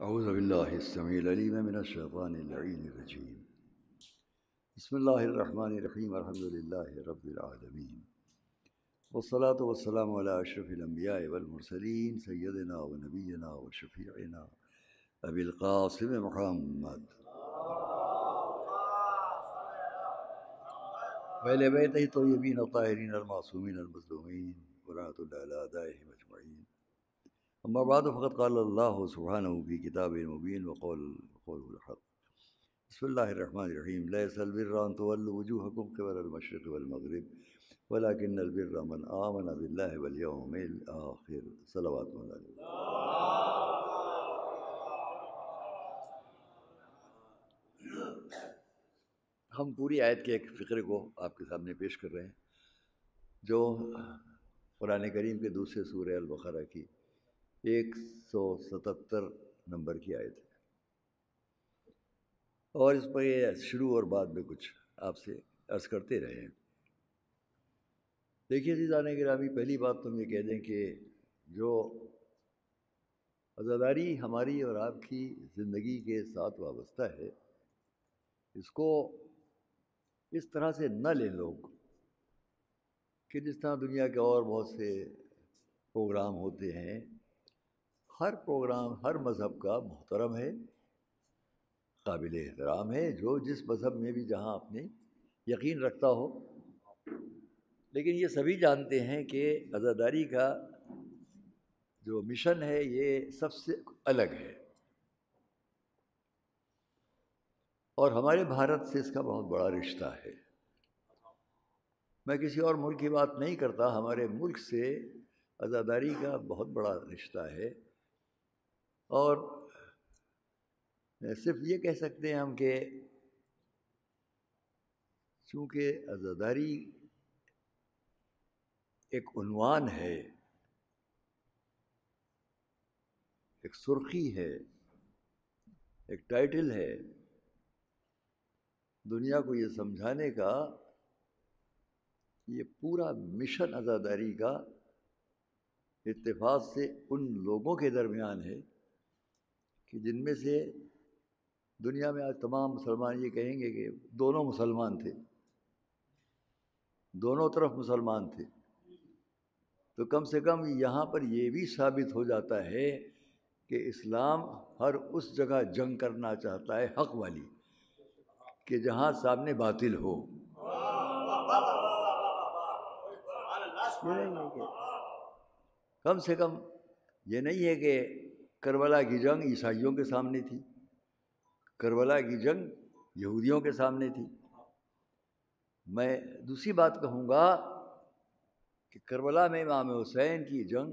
أعوذ بالله السميع العليم من الشيطان اللعين الرجيم. بسم الله الرحمن الرحيم. الحمد لله رب العالمين، والصلاة والسلام على أشرف الأنبياء والمرسلين سيدنا ونبينا وشفيعنا أبي القاسم محمد وآل بيته الطيبين الطاهرين المعصومين المظلومين ولعنة الله على أعدائهم أجمعين. أما بعد، فقد قال الله سبحانه في كتابه المبين وقوله الحق. بسم الله الرحمن الرحيم. ليس البر أن تولوا وجوهكم قبل المشرق والمغرب ولكن البر من آمن بالله واليوم الآخر. صلوات اللہ علیہ. ہم پوری آیت کے ایک فقرے کو آپ کے سامنے پیش کر رہے ہیں جو قرآن کریم کے دوسرے سورہ البقرہ کی 177 نمبر کی آیت ہے، اور اس پر یہ شروع اور بعد میں کچھ آپ سے عرض کرتے رہے ہیں. دیکھیے عزیزان گرامی، پہلی بات تو ہم یہ کہہ دیں کہ جو عزاداری ہماری اور آپ کی زندگی کے ساتھ وابستہ ہے، اس کو اس طرح سے نہ لیں لوگ کہ جس طرح دنیا کے اور بہت سے پروگرام ہوتے ہیں. ہر پروگرام ہر مذہب کا محترم ہے، قابل احترام ہے، جو جس مذہب میں بھی جہاں اپنے یقین رکھتا ہو. لیکن یہ سبھی جانتے ہیں کہ عزاداری کا جو مشن ہے یہ سب سے الگ ہے، اور ہمارے بھارت سے اس کا بہت بڑا رشتہ ہے. میں کسی اور ملک کی بات نہیں کرتا، ہمارے ملک سے عزاداری کا بہت بڑا رشتہ ہے. اور صرف یہ کہہ سکتے ہیں ہم کہ چونکہ عزاداری ایک عنوان ہے، ایک سرخی ہے، ایک ٹائٹل ہے، دنیا کو یہ سمجھانے کا یہ پورا مشن عزاداری کا اتفاق سے ان لوگوں کے درمیان ہے کہ جن میں سے دنیا میں آج تمام مسلمان یہ کہیں گے کہ دونوں مسلمان تھے، دونوں طرف مسلمان تھے. تو کم سے کم یہاں پر یہ بھی ثابت ہو جاتا ہے کہ اسلام ہر اس جگہ جنگ کرنا چاہتا ہے حق والی، کہ جہاں سامنے باطل ہو. کم سے کم یہ نہیں ہے کہ کربلا کی جنگ عیسائیوں کے سامنے تھی، کربلا کی جنگ یہودیوں کے سامنے تھی. میں دوسری بات کہوں گا کہ کربلا میں امام حسین کی جنگ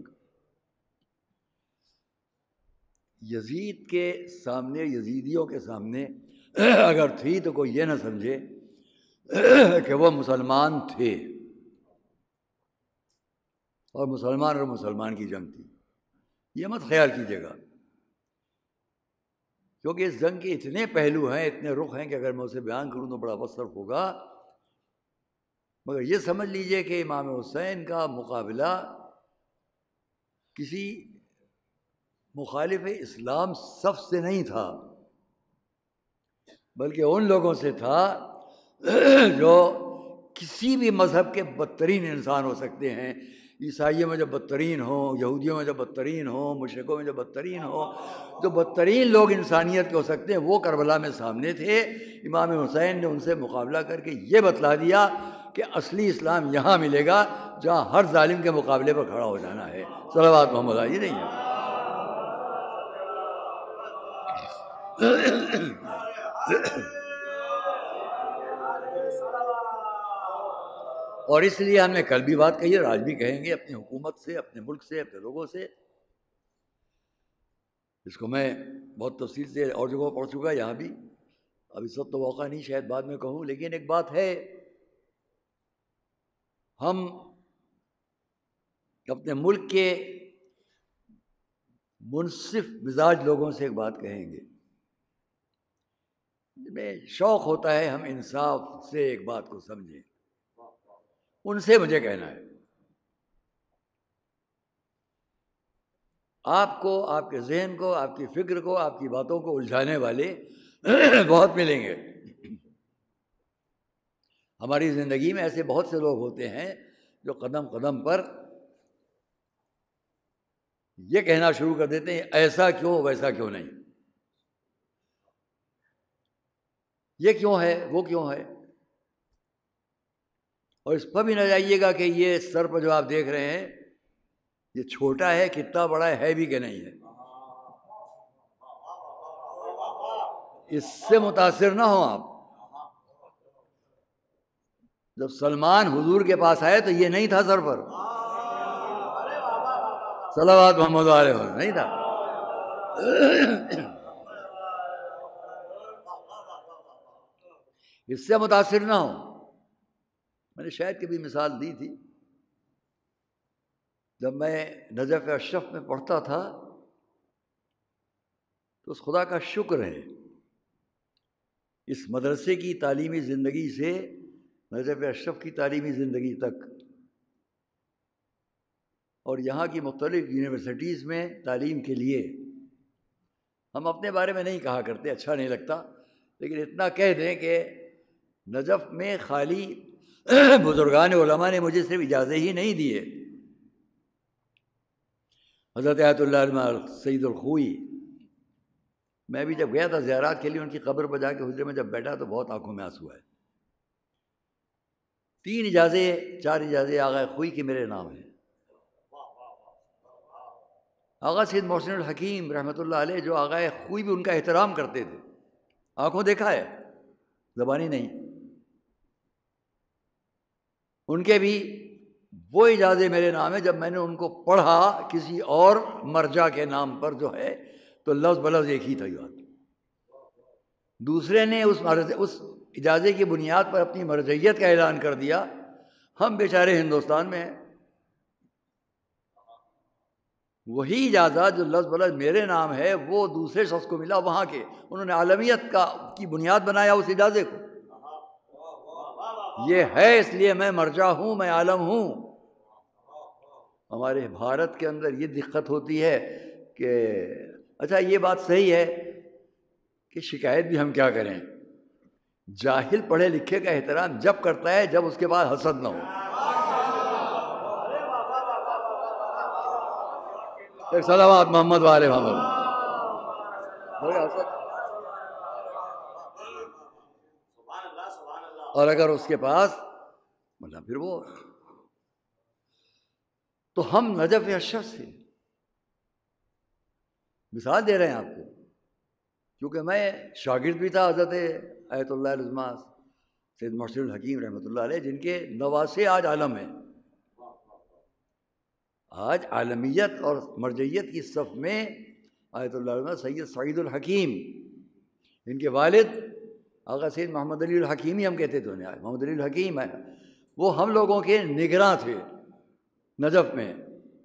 یزید کے سامنے، یزیدیوں کے سامنے اگر تھی تو کوئی یہ نہ سمجھے کہ وہ مسلمان تھے اور مسلمان کی جنگ تھی. یہ مت خیال کیجیے گا، کیونکہ اس جنگ کے اتنے پہلو ہیں، اتنے رخ ہیں کہ اگر میں اسے بیان کروں تو بڑا وقت صرف ہوگا. مگر یہ سمجھ لیجئے کہ امام حسین کا مقابلہ کسی مخالف اسلام صف سے نہیں تھا، بلکہ ان لوگوں سے تھا جو کسی بھی مذہب کے بدترین انسان ہو سکتے ہیں. عیسائیوں میں جو بدترین ہوں، یہودیوں میں جو بدترین ہوں، مشرکوں میں جو بدترین ہوں، جو بدترین لوگ انسانیت کے ہو سکتے ہیں، وہ کربلا میں سامنے تھے. امام حسین نے ان سے مقابلہ کر کے یہ بتلا دیا کہ اصلی اسلام یہاں ملے گا جہاں ہر ظالم کے مقابلے پر کھڑا ہو جانا ہے. صلوات محمد علی نہیں ہے. اور اس لیے ہم نے کل بھی بات کہی اور آج بھی کہیں گے اپنی حکومت سے، اپنے ملک سے، اپنے لوگوں سے. اس کو میں بہت تفصیل سے اور جگہوں پڑھ چکا، یہاں بھی. اب اس وقت تو موقع نہیں، شاید بعد میں کہوں. لیکن ایک بات ہے، ہم اپنے ملک کے منصف مزاج لوگوں سے ایک بات کہیں گے. میں شوق ہوتا ہے ہم انصاف سے ایک بات کو سمجھیں. ان سے مجھے کہنا ہے، آپ کو، آپ کے ذہن کو، آپ کی فکر کو، آپ کی باتوں کو الجھانے والے بہت ملیں گے۔ ہماری زندگی میں ایسے بہت سے لوگ ہوتے ہیں جو قدم قدم پر یہ کہنا شروع کر دیتے ہیں ایسا کیوں، ویسا کیوں نہیں، یہ کیوں ہے، وہ کیوں ہے۔ اور اس پر بھی نہ جائیے گا کہ یہ سر پر جو آپ دیکھ رہے ہیں یہ چھوٹا ہے، کتنا بڑا ہے بھی کہ نہیں ہے، اس سے متاثر نہ ہوں آپ۔ جب سلمان حضور کے پاس آئے تو یہ نہیں تھا سر پر، صلوات محمد علیہ وسلم نہیں تھا۔ اس سے متاثر نہ ہوں۔ میں نے شاید کبھی مثال دی تھی، جب میں نجف اشرف میں پڑھتا تھا تو اس خدا کا شکر ہے اس مدرسے کی تعلیمی زندگی سے نجف اشرف کی تعلیمی زندگی تک اور یہاں کی مختلف یونیورسٹیز میں تعلیم کے لیے، ہم اپنے بارے میں نہیں کہا کرتے، اچھا نہیں لگتا، لیکن اتنا کہہ دیں کہ نجف میں خالی بزرگان علماء نے مجھے صرف اجازت ہی نہیں دی ہے۔ حضرت آیت اللہ علامہ سید الخوئی، میں بھی جب گیا تھا زیارات کے لیے ان کی قبر پر جا کے حجرے میں جب بیٹھا تو بہت آنکھوں میں آنسو آئے۔ 3 اجازت 4 اجازت آغا خوئی کے میرے نام ہیں۔ آغا سید محسن الحکیم رحمۃ اللہ علیہ جو آغا خوئی بھی ان کا احترام کرتے تھے، آنکھوں دیکھا ہے، زبانی نہیں، ان کے بھی وہ اجازت میرے نام ہے۔ جب میں نے ان کو پڑھا کسی اور مرجع کے نام پر جو ہے تو لفظ بلفظ ایک ہی تھا یہ بات۔ دوسرے نے اس اجازت کی بنیاد پر اپنی مرجعیت کا اعلان کر دیا، ہم بیچارے ہندوستان میں ہیں۔ وہی اجازت جو لفظ بلفظ میرے نام ہے وہ دوسرے شخص کو ملا وہاں کے، انہوں نے عالمیت کی بنیاد بنایا اس اجازت کو۔ یہ ہے اس لیے میں مرجع ہوں، میں عالم ہوں۔ ہمارے بھارت کے اندر یہ دقت ہوتی ہے کہ اچھا یہ بات صحیح ہے کہ شکایت بھی ہم کیا کریں، جاہل پڑھے لکھے کا احترام جب کرتا ہے جب اس کے بعد حسد نہ ہو۔ صلوات محمد والے محمد۔ اور اگر اس کے پاس مطلب پھر وہ تو ہم نجف اشرف سے مثال دے رہے ہیں آپ کو، کیونکہ میں شاگرد بھی تھا حضرت آیت اللہ علامہ سید محسن الحکیم رحمۃ اللہ علیہ، جن کے نواسے آج عالم ہیں۔ آج عالمیت اور مرجعیت کی صف میں آیت اللہ علامہ سید سعید الحکیم، ان کے والد آغا سید محمد علی الحکیمی ہم کہتے تھے انہیں، محمد علی الحکیم ہے، وہ ہم لوگوں کے نگراں تھے نجف میں۔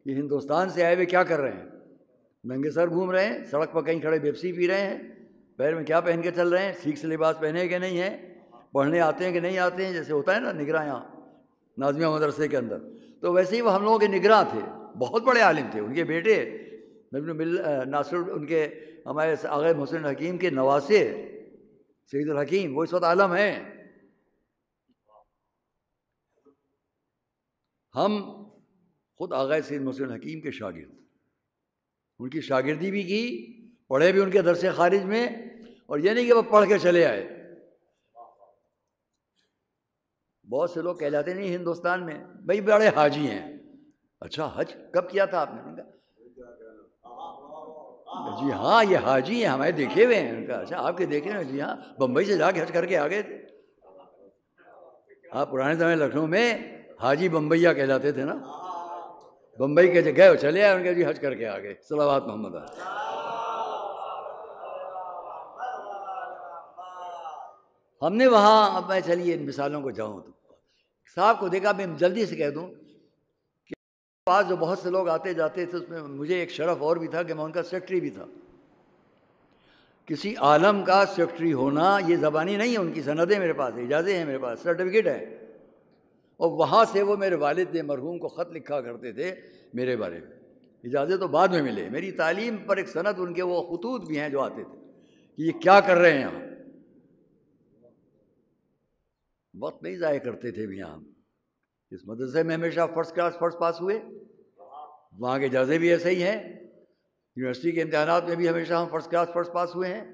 یہ ہندوستان سے آئے ہوئے کیا کر رہے ہیں؟ ننگے سر گھوم رہے ہیں، سڑک پر کہیں کھڑے پیپسی پی رہے ہیں، پیر میں کیا پہن کے چل رہے ہیں، سیکھ سے لباس پہنے کہ نہیں ہیں، پڑھنے آتے ہیں کہ نہیں آتے ہیں، جیسے ہوتا ہے نا نگراں یہاں نازمیہ مدرسے کے اندر، تو ویسے ہی وہ ہم لوگوں کے نگراں تھے، بہت بڑے عالم تھے۔ ان کے بیٹے ناصر، ان کے ہمارے آغا محسن الحکیم کے نواسے سعید الحکیم، وہ اس وقت عالم ہیں۔ ہم خود آغا سید محسن الحکیم کے شاگرد، ان کی شاگردی بھی کی، پڑھے بھی ان کے درس خارج میں، اور یہ نہیں کہ وہ پڑھ کے چلے آئے۔ بہت سے لوگ کہہ جاتے نہیں ہندوستان میں بھائی بڑے حاجی ہیں۔ اچھا حج کب کیا تھا آپ نے؟ جی ہاں یہ حاجی ہیں، ہمارے دیکھے ہوئے ہیں۔ ان کا اچھا آپ کے دیکھے ہوئے؟ جی ہاں، بمبئی سے جا کے حج کر کے آ گئے تھے آپ۔ پرانے زمانے لکھنؤ میں حاجی بمبئیا کہلاتے تھے نا، بمبئی کے گئے چلے آئے، ان کے جی حج کر کے آ گئے۔ صلوات محمد۔ ہم نے وہاں، اب میں چلیے ان مثالوں کو جاؤں تو صاحب کو دیکھا، میں جلدی سے کہہ دوں کہ پاس جو بہت سے لوگ آتے جاتے تھے، اس میں مجھے ایک شرف اور بھی تھا کہ میں ان کا سیکرٹری بھی تھا۔ کسی عالم کا سیکرٹری ہونا یہ زبانی نہیں ہے، ان کی سندیں میرے پاس ہیں، اجازت ہیں میرے پاس، سرٹیفکیٹ ہے۔ اور وہاں سے وہ میرے والد نے مرحوم کو خط لکھا کرتے تھے میرے بارے میں، اجازت تو بعد میں ملے. میری تعلیم پر ایک سند ان کے وہ خطوط بھی ہیں جو آتے تھے کہ یہ کیا کر رہے ہیں یہاں. وقت نہیں ضائع کرتے تھے بھی یہاں. اس مدرسے میں ہمیشہ فرسٹ کلاس فرسٹ پاس ہوئے. وہاں کے جزے بھی ایسے ہی ہیں. یونیورسٹی کے امتحانات میں بھی ہمیشہ ہم فرسٹ کلاس فرسٹ پاس ہوئے ہیں.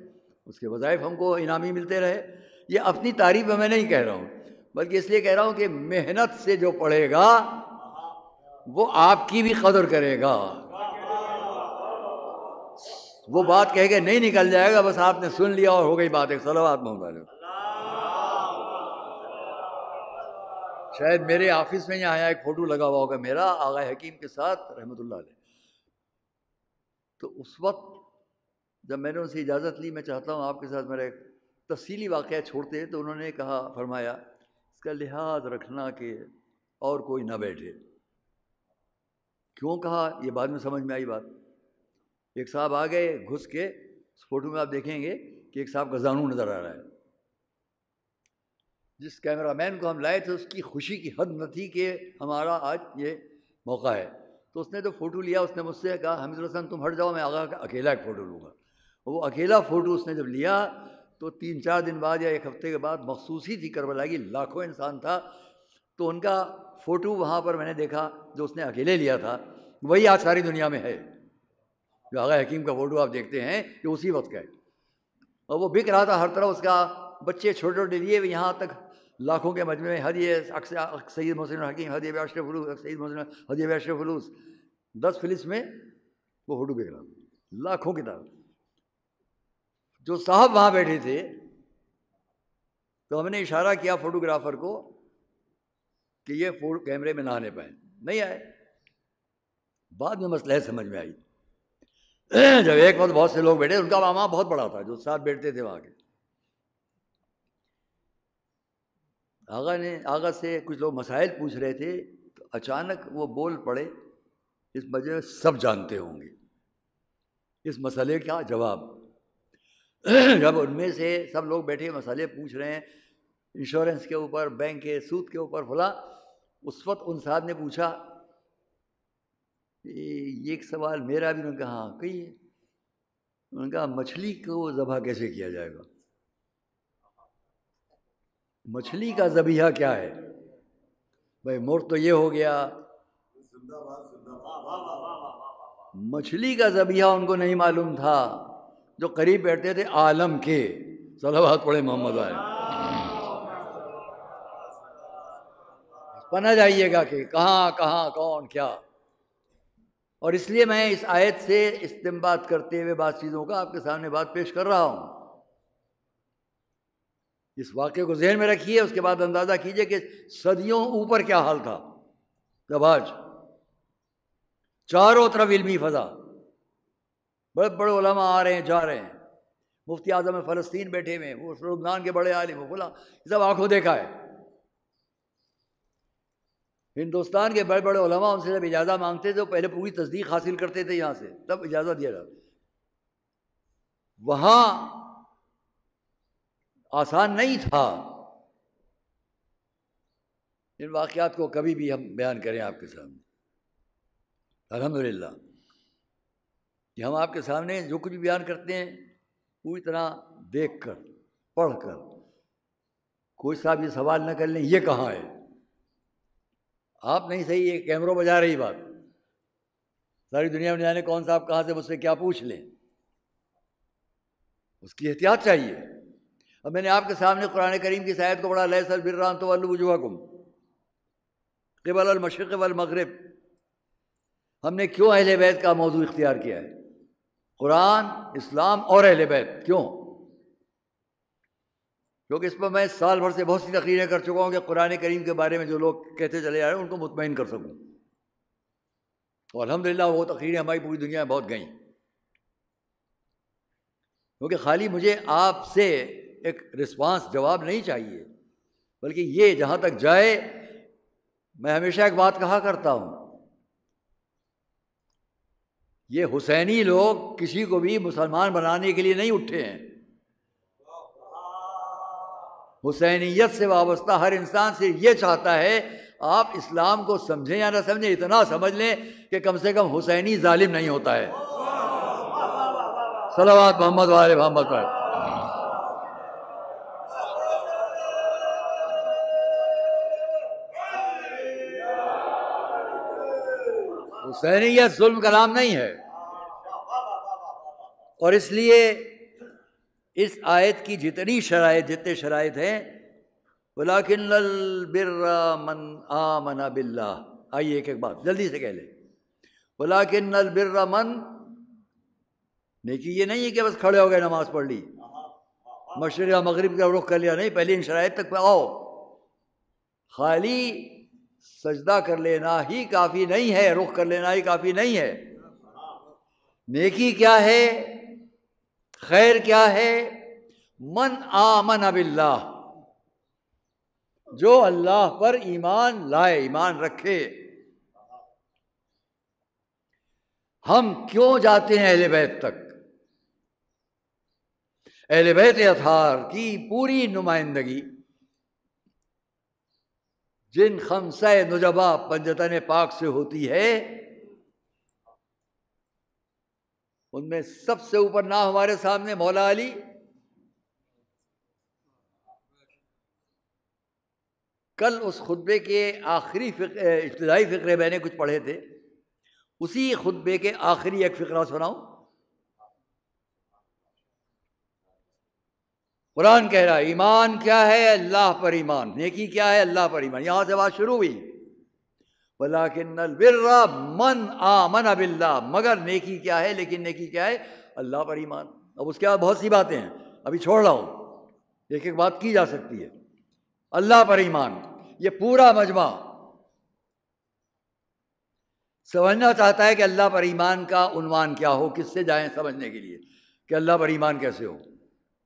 اس کے وظائف ہم کو انعامی ملتے رہے. یہ اپنی تعریف میں نہیں کہہ رہا ہوں، بلکہ اس لیے کہہ رہا ہوں کہ محنت سے جو پڑھے گا وہ آپ کی بھی قدر کرے گا. وہ بات کہہ کے نہیں نکل جائے گا بس آپ نے سن لیا اور ہو گئی بات. ایک صلوات محمد علیہ. شاید میرے آفس میں یہاں ایک فوٹو لگا ہوا ہوگا میرا آغا حکیم کے ساتھ رحمۃ اللہ علیہ. تو اس وقت جب میں نے ان سے اجازت لی، میں چاہتا ہوں آپ کے ساتھ میرا ایک تفصیلی واقعہ چھوڑتے، تو انہوں نے کہا فرمایا اس کا لحاظ رکھنا کہ اور کوئی نہ بیٹھے. کیوں کہا یہ بعد میں سمجھ میں آئی بات. ایک صاحب آ گئے گھس کے، اس فوٹو میں آپ دیکھیں گے کہ ایک صاحب کا زانو نظر آ رہا ہے. جس کیمرہ مین کو ہم لائے تھے اس کی خوشی کی حد نہ تھی کہ ہمارا آج یہ موقع ہے. تو اس نے جو فوٹو لیا اس نے مجھ سے کہا حمید الحسن تم ہٹ جاؤ، میں آغا کا اکیلا ایک فوٹو لوں گا. وہ اکیلا فوٹو اس نے جب لیا تو 3-4 دن بعد یا ایک ہفتے کے بعد مخصوص ہی تھی کربلا کی، لاکھوں انسان تھا. تو ان کا فوٹو وہاں پر میں نے دیکھا جو اس نے اکیلے لیا تھا، وہی آج ساری دنیا میں ہے. جو آغا حکیم کا فوٹو آپ دیکھتے ہیں یہ اسی وقت کا ہے. اور وہ بک رہا تھا ہر طرف. اس کا بچے چھوٹے چھوٹے لیے، یہاں تک لاکھوں کے مجمع میں ہدیہ سید محسن الحکیم، ہدیہ اشرف فلوس، سید محسن ہدیہ اشرف فلوس، 10 فلس میں وہ فوٹو بک رہا تھا لاکھوں کی طرف. جو صاحب وہاں بیٹھے تھے تو ہم نے اشارہ کیا فوٹوگرافر کو کہ یہ فوٹو کیمرے میں نہ آنے پائیں. نہیں آئے. بعد میں مسئلہ سمجھ میں آئی. جب ایک وقت بہت سے لوگ بیٹھے، ان کا وہاں بہت بڑا تھا جو ساتھ بیٹھتے تھے وہاں کے. آغا سے کچھ لوگ مسائل پوچھ رہے تھے تو اچانک وہ بول پڑے، اس مجمع میں سب جانتے ہوں گے اس مسئلے کا جواب. جب ان میں سے سب لوگ بیٹھے مسئلے پوچھ رہے ہیں انشورنس کے اوپر، بینک کے سود کے اوپر فلاں، اس وقت ان صاحب نے پوچھا یہ ایک سوال میرا بھی. انہوں نے کہا ہاں کہیے. انہوں نے کہا مچھلی کو ذبح کیسے کیا جائے گا؟ مچھلی کا ذبیحہ کیا ہے بھائی؟ مر تو یہ ہو گیا. مچھلی کا ذبیحہ ان کو نہیں معلوم تھا. جو قریب بیٹھتے تھے عالم کے، صلوات پڑھے محمد آئے. پنہ جائیے گا کہ کہاں کہاں کون کیا. اور اس لیے میں اس آیت سے استنباط کرتے ہوئے بعض چیزوں کا آپ کے سامنے بات پیش کر رہا ہوں. اس واقعے کو ذہن میں رکھیے، اس کے بعد اندازہ کیجئے کہ صدیوں اوپر کیا حال تھا. جب آج چاروں طرف علمی فضا، بڑے بڑے علماء آ رہے ہیں جا رہے ہیں. مفتی اعظم فلسطین بیٹھے ہوئے ہیں، وہ لبنان کے بڑے عالم، وہ فلاں، سب آنکھوں دیکھا ہے. ہندوستان کے بڑے بڑے علماء ان سے جب اجازت مانگتے تھے تو پہلے پوری تصدیق حاصل کرتے تھے یہاں سے، تب اجازت دیا جاتا. وہاں آسان نہیں تھا. ان واقعات کو کبھی بھی ہم بیان کریں آپ کے سامنے، الحمدللہ کہ ہم آپ کے سامنے جو کچھ بیان کرتے ہیں پوری طرح دیکھ کر پڑھ کر. کوئی صاحب یہ سوال نہ کر لیں یہ کہاں ہے. آپ نہیں صحیح، یہ کیمروں بجا رہی بات، ساری دنیا میں جانے کون صاحب کہاں سے مجھ سے کیا پوچھ لیں. اس کی احتیاط چاہیے. اب میں نے آپ کے سامنے قرآن کریم کی آیت کو پڑھا، لیس البر ان تولوا وجوہکم قبل المشرق والمغرب. ہم نے کیوں اہل بیت کا موضوع اختیار کیا ہے؟ قرآن، اسلام اور اہل بیت. کیوں؟ کیونکہ اس پر میں سال بھر سے بہت سی تقریریں کر چکا ہوں کہ قرآن کریم کے بارے میں جو لوگ کہتے چلے جا رہے ہیں ان کو مطمئن کر سکوں. اور الحمدللہ وہ تقریریں ہماری پوری دنیا میں بہت گئیں. کیونکہ خالی مجھے آپ سے ایک رسپانس جواب نہیں چاہیے، بلکہ یہ جہاں تک جائے، میں ہمیشہ ایک بات کہا کرتا ہوں، یہ حسینی لوگ کسی کو بھی مسلمان بنانے کے لیے نہیں اٹھے ہیں. حسینیت سے وابستہ ہر انسان سے یہ چاہتا ہے آپ اسلام کو سمجھیں یا نہ سمجھیں، اتنا سمجھ لیں کہ کم سے کم حسینی ظالم نہیں ہوتا ہے۔ صلوات محمد و آل محمد پر۔ حسینیت ظلم کا نام نہیں ہے، اور اس لیے اس آیت کی جتنے شرائط ہیں، وَلَٰكِنَّ الْبِرَّ مَنْ آمَنَ بِاللَّهِ، آئیے ایک ایک بات جلدی سے کہہ لیں۔ وَلَٰكِنَّ الْبِرَّ مَنْ، نیکی یہ نہیں ہے کہ بس کھڑے ہو گئے نماز پڑھ لی، مشرق یا مغرب کا رخ کر لیا، نہیں، پہلے ان شرائط تک آؤ۔ خالی سجدہ کر لینا ہی کافی نہیں ہے، رخ کر لینا ہی کافی نہیں ہے۔ نیکی کیا ہے، خیر کیا ہے؟ من آمن باللہ، جو اللہ پر ایمان لائے، ایمان رکھے۔ ہم کیوں جاتے ہیں اہل بیت تک؟ اہل بیت اطہار کی پوری نمائندگی جن خمسہ نجبا پنجتن پاک سے ہوتی ہے، ان میں سب سے اوپر نام ہمارے سامنے مولا علی، کل اس خطبے کے آخری ابتدائی فقرے میں نے کچھ پڑھے تھے، اسی خطبے کے آخری ایک فقرہ سناؤں۔ قرآن کہہ رہا ہے ایمان کیا ہے؟ اللہ پر ایمان۔ نیکی کیا ہے؟ اللہ پر ایمان۔ یہاں سے بات شروع ہوئی، وَلَٰكِنَّ الْبِرَّ مَنْ آمَنَ بِاللَّهِ، مگر نیکی کیا ہے؟ لیکن نیکی کیا ہے؟ اللہ پر ایمان۔ اب اس کے بعد بہت سی باتیں ہیں، ابھی چھوڑ رہا ہوں، ایک ایک بات کی جا سکتی ہے۔ اللہ پر ایمان، یہ پورا مجمع سمجھنا چاہتا ہے کہ اللہ پر ایمان کا عنوان کیا ہو، کس سے جائیں سمجھنے کے لیے کہ اللہ پر ایمان کیسے ہو۔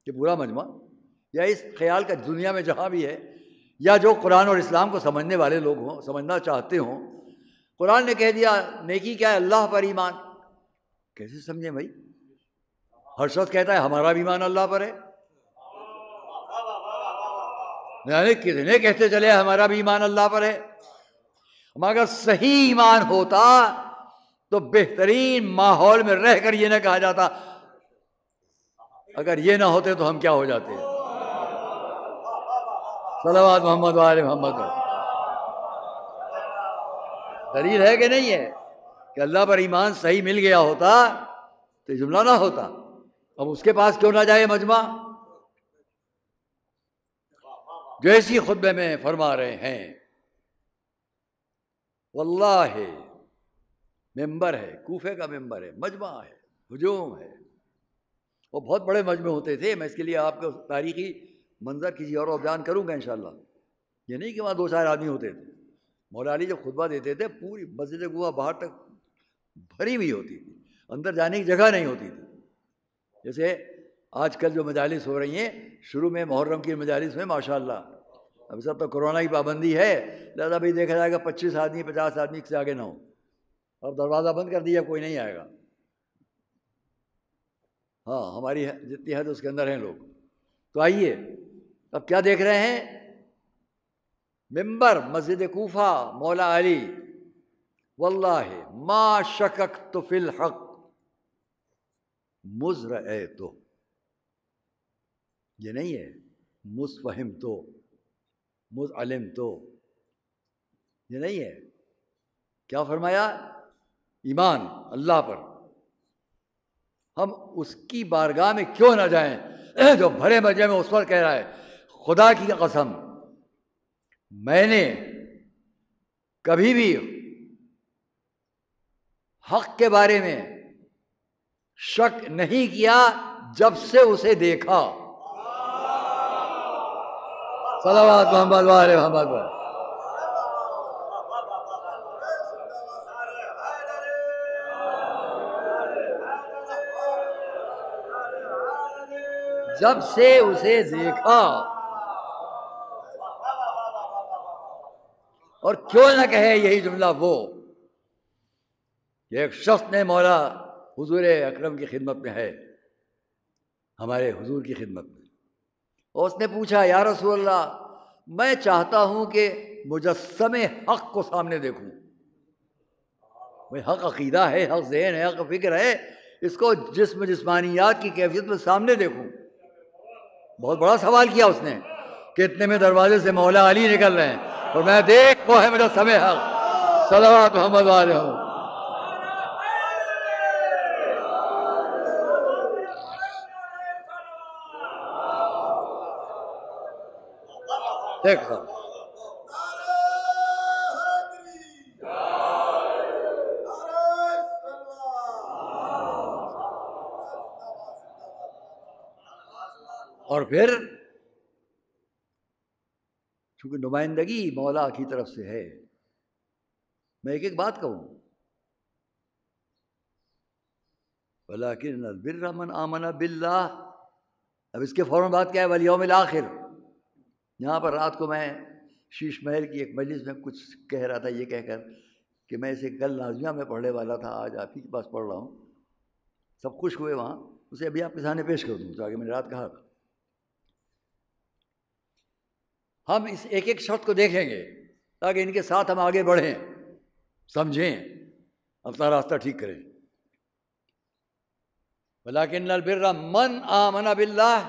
یہ پورا مجمع، یا اس خیال کا دنیا میں جہاں بھی ہے، یا جو قرآن اور اسلام کو سمجھنے والے لوگ ہوں، سمجھنا چاہتے ہوں، قرآن نے کہہ دیا نیکی کیا ہے؟ اللہ پر ایمان۔ کیسے سمجھیں بھائی؟ ہر شخص کہتا ہے ہمارا بھی ایمان اللہ پر ہے، یعنی کتنے کہتے چلے ہمارا بھی ایمان اللہ پر ہے۔ مگر صحیح ایمان ہوتا تو بہترین ماحول میں رہ کر یہ نہ کہا جاتا اگر یہ نہ ہوتے تو ہم کیا ہو جاتے۔ صلوات محمد و آل محمد۔ دلیل ہے کہ نہیں ہے کہ اللہ پر ایمان صحیح مل گیا ہوتا تو جملہ نہ ہوتا۔ اب اس کے پاس کیوں نہ جائے مجمع جو اسی خطبے میں فرما رہے ہیں؟ واللہ ممبر ہے، کوفے کا ممبر ہے، مجمع ہے، ہجوم ہے، وہ بہت بڑے مجمع ہوتے تھے۔ میں اس کے لیے آپ کو تاریخی منظر کسی اور بیان کروں گا انشاءاللہ۔ یہ نہیں کہ وہاں دو چار آدمی ہوتے تھے، مولا علی جب خطبہ دیتے تھے پوری مسجد کوفہ باہر تک بھری ہوئی ہوتی تھی، اندر جانے کی جگہ نہیں ہوتی تھی۔ جیسے آج کل جو مجالس ہو رہی ہیں، شروع میں محرم کی مجالس میں ماشاءاللہ، اب سب تو کرونا کی پابندی ہے، لہٰذا بھی دیکھا جائے گا 25 آدمی 50 آدمی سے آگے نہ ہو، اور دروازہ بند کر دیا، کوئی نہیں آئے گا۔ ہاں ہماری جتنی حد اس کے اندر ہیں لوگ۔ تو آئیے اب کیا دیکھ رہے ہیں؟ ممبر مسجد کوفہ، مولا علی، واللہ ما شککت فی الحق مذ رأیتہ، یہ نہیں ہے مذ فہمت، مذ علمت، یہ نہیں ہے۔ کیا فرمایا؟ ایمان اللہ پر۔ ہم اس کی بارگاہ میں کیوں نہ جائیں جو بھرے مجمع میں اس پر کہہ رہا ہے خدا کی قسم میں نے کبھی بھی حق کے بارے میں شک نہیں کیا جب سے اسے دیکھا۔ صلوات محمد و آل محمد۔ جب سے اسے دیکھا، اور کیوں نہ کہے یہی جملہ وہ کہ ایک شخص نے مولا حضور اکرم کی خدمت میں ہے، ہمارے حضور کی خدمت میں، اور اس نے پوچھا یا رسول اللہ میں چاہتا ہوں کہ مجسم حق کو سامنے دیکھوں. بھائی حق عقیدہ ہے، حق ذہن ہے، حق فکر ہے، اس کو جسمانیات کی کیفیت میں سامنے دیکھوں. بہت بڑا سوال کیا اس نے کہ اتنے میں دروازے سے مولا علی نکل رہے ہیں اور میں دیکھ وہ ہے مجسم حق صلوات محمد علیہ. دیکھ اور پھر چونکہ نمائندگی مولا کی طرف سے ہے، میں ایک ایک بات کہوں. وَلَٰكِنَّ الْبِرَّ مَنْ آمَنَ بِاللَّهِ. اب اس کے فوراً بعد کیا ہے؟ وَالْيَوْمِ الْآخِرِ. یہاں پر رات کو میں شیش محل کی ایک مجلس میں کچھ کہہ رہا تھا، یہ کہہ کر کہ میں اسے کل نازمیہ میں پڑھنے والا تھا، آج آپ ہی کے پاس پڑھ رہا ہوں. سب خوش ہوئے وہاں، اسے ابھی آپ کے سامنے پیش کر دوں تو آگے میں نے رات کہا تھا. ہم اس ایک ایک شخص کو دیکھیں گے تاکہ ان کے ساتھ ہم آگے بڑھیں، سمجھیں، اپنا راستہ ٹھیک کریں. وَلَٰكِنَّ الْبِرَّ مَنْ آمَنَ بِاللَّهِ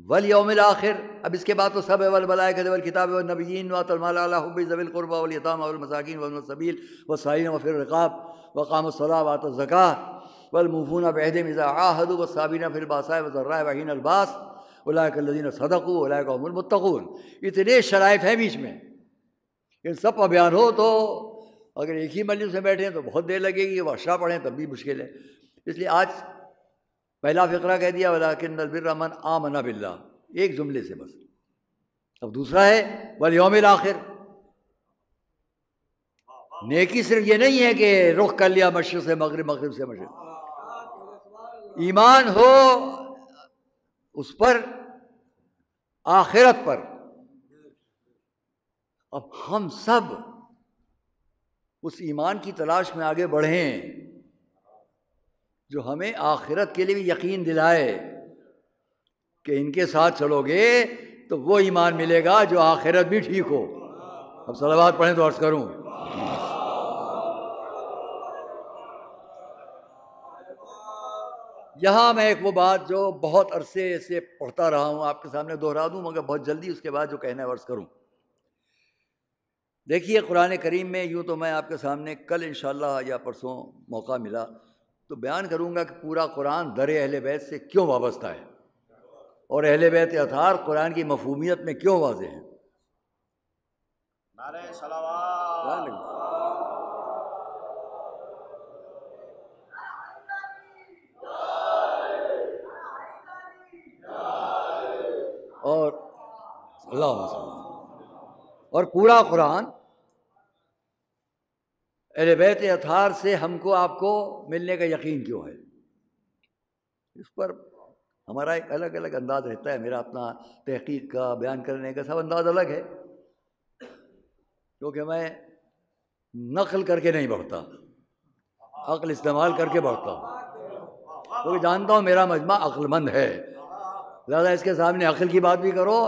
وَالْيَوْمِ الْآخِرِ. اب اس کے بعد تو سب ہے، وَالْمَلَائِكَةِ وَالْكِتَابِ وَالنَّبِيِّينَ وَآتَى الْمَالَ عَلَىٰ حُبِّهِ ذَوِي الْقُرْبَىٰ وَالْيَتَامَىٰ وَالْمَسَاكِينِ وَابْنِ السَّبِيلِ وَالسَّائِلِينَ وَفِي الرِّقَابِ وَأَقَامُوا الصَّلَاةَ وَآتَوُا الزَّكَاةَ وَالْمُوفُونَ بِعَهْدِهِمْ إِذَا عَاهَدُوا وَالصَّابِرِينَ فِي الْبَأْسَاءِ وَالضَّرَّاءِ وَحِينَ الْبَأْسِ أُولَٰئِكَ الَّذِينَ صَدَقُوا وَأُولَٰئِكَ هُمُ الْمُتَّقُونَ. اتنے شرائط ہیں بیچ میں، ان سب کا بیان ہو تو اگر ایک ہی مجلس میں بیٹھے ہیں تو بہت دیر لگے گی، ورشہ پڑھیں تب بھی مشکل ہے. اس لیے آج پہلا فقرہ کہہ دیا وَلَٰكِنَّ الْبِرَّ مَنْ آمَنَ بِاللَّهِ، ایک جملے سے بس. اب دوسرا ہے وَالْيَوْمِ الْآخِرِ. نیکی صرف یہ نہیں ہے کہ رخ کر لیا مشرق سے مغرب، مغرب سے مشرق. ایمان ہو اس پر، آخرت پر. اب ہم سب اس ایمان کی تلاش میں آگے بڑھیں جو ہمیں آخرت کے لیے بھی یقین دلائے کہ ان کے ساتھ چلو گے تو وہ ایمان ملے گا جو آخرت بھی ٹھیک ہو. اب صلوات پڑھیں تو عرض کروں. یہاں میں ایک وہ بات جو بہت عرصے سے پڑھتا رہا ہوں آپ کے سامنے دہرا دوں، مگر بہت جلدی اس کے بعد جو کہنا ہے عرض کروں. دیکھیے قرآن کریم میں یوں تو میں آپ کے سامنے کل انشاءاللہ یا پرسوں موقع ملا تو بیان کروں گا کہ پورا قرآن در اہل بیت سے کیوں وابستہ ہے اور اہل بیت اطہار قرآن کی مفہومیت میں کیوں واضح ہیں. نعرہ صلوات. اور اللہ اور پورا قرآن اہل بیت اطہار سے ہم کو آپ کو ملنے کا یقین کیوں ہے؟ اس پر ہمارا ایک الگ الگ انداز رہتا ہے. میرا اپنا تحقیق کا، بیان کرنے کا سب انداز الگ ہے، کیونکہ میں نقل کر کے نہیں بڑھتا، عقل استعمال کر کے بڑھتا ہوں، کیونکہ جانتا ہوں میرا مجمع عقل مند ہے، لہٰذا اس کے سامنے عقل کی بات بھی کرو،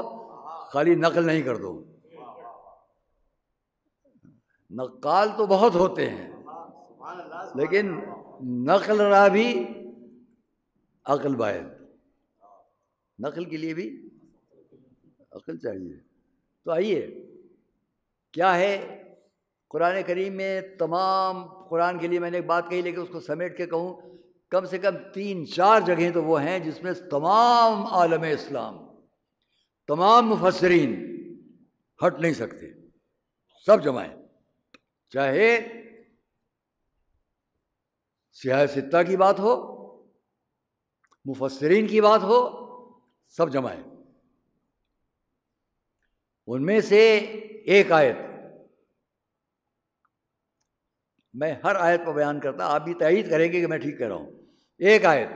خالی نقل نہیں کر دو. نقال تو بہت ہوتے ہیں لیکن نقل را بھی عقل باید، نقل کے لیے بھی عقل چاہیے. تو آئیے کیا ہے قرآن کریم میں. تمام قرآن کے لیے میں نے ایک بات کہی لیکن اس کو سمیٹ کے کہوں کم سے کم 3-4 جگہیں تو وہ ہیں جس میں تمام عالم اسلام، تمام مفسرین ہٹ نہیں سکتے، سب جمع ہیں. چاہے سیاہ ستہ کی بات ہو، مفسرین کی بات ہو، سب جمع ہیں. ان میں سے ایک آیت میں ہر آیت پر بیان کرتا، آپ بھی تائید کریں گے کہ میں ٹھیک کہہ رہا ہوں. ایک آیت